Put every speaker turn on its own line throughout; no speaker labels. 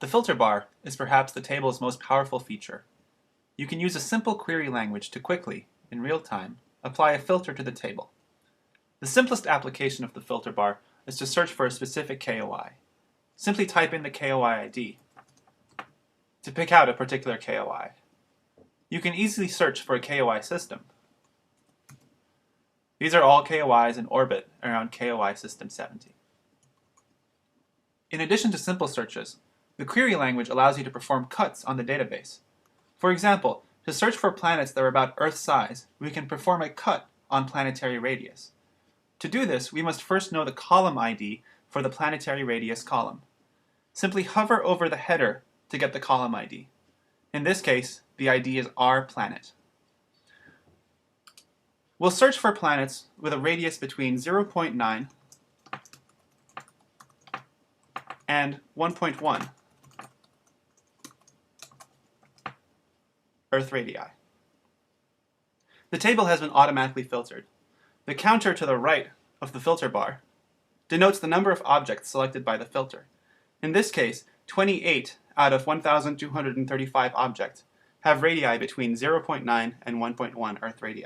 The filter bar is perhaps the table's most powerful feature. You can use a simple query language to quickly, in real time, apply a filter to the table. The simplest application of the filter bar is to search for a specific KOI. Simply type in the KOI ID to pick out a particular KOI. You can easily search for a KOI system. These are all KOIs in orbit around KOI system 70. In addition to simple searches, the query language allows you to perform cuts on the database. For example, to search for planets that are about Earth size, we can perform a cut on planetary radius. To do this, we must first know the column ID for the planetary radius column. Simply hover over the header to get the column ID. In this case, the ID is rPlanet. We'll search for planets with a radius between 0.9 and 1.1 Earth radii. The table has been automatically filtered. The counter to the right of the filter bar denotes the number of objects selected by the filter. In this case, 28 out of 1,235 objects have radii between 0.9 and 1.1 Earth radii.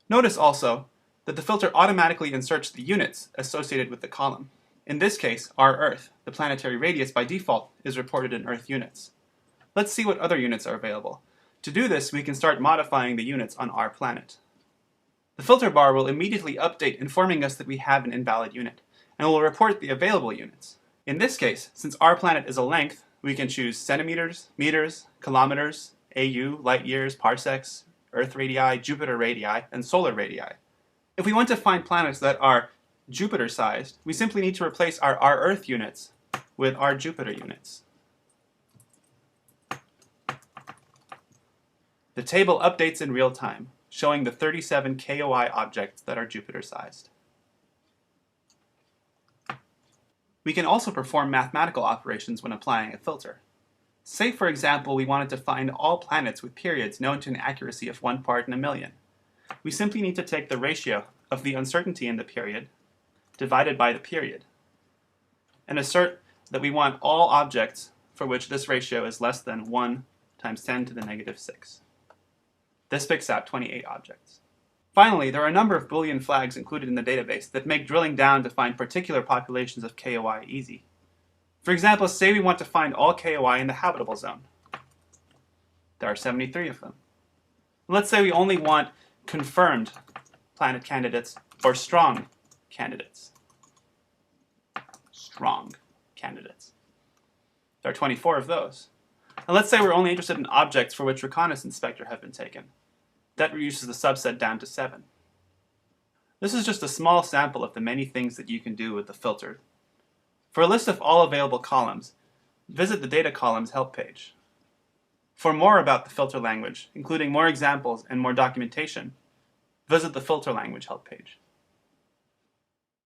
Notice also that the filter automatically inserts the units associated with the column. In this case, our Earth, the planetary radius by default, is reported in Earth units. Let's see what other units are available. To do this, we can start modifying the units on rPlanet. The filter bar will immediately update, informing us that we have an invalid unit, and will report the available units. In this case, since rPlanet is a length, we can choose centimeters, meters, kilometers, AU, light years, parsecs, Earth radii, Jupiter radii, and solar radii. If we want to find planets that are Jupiter-sized, we simply need to replace our Earth units with our Jupiter units. The table updates in real time, showing the 37 KOI objects that are Jupiter-sized. We can also perform mathematical operations when applying a filter. Say, for example, we wanted to find all planets with periods known to an accuracy of 1 part in a million. We simply need to take the ratio of the uncertainty in the period divided by the period, and assert that we want all objects for which this ratio is less than 1 times 10 to the negative 6. This picks out 28 objects. Finally, there are a number of Boolean flags included in the database that make drilling down to find particular populations of KOI easy. For example, say we want to find all KOI in the habitable zone. There are 73 of them. Let's say we only want confirmed planet candidates or strong candidates. Strong candidates. There are 24 of those. And let's say we're only interested in objects for which reconnaissance spectra have been taken. That reduces the subset down to 7. This is just a small sample of the many things that you can do with the filter. For a list of all available columns, visit the Data Columns help page. For more about the filter language, including more examples and more documentation, visit the Filter Language help page.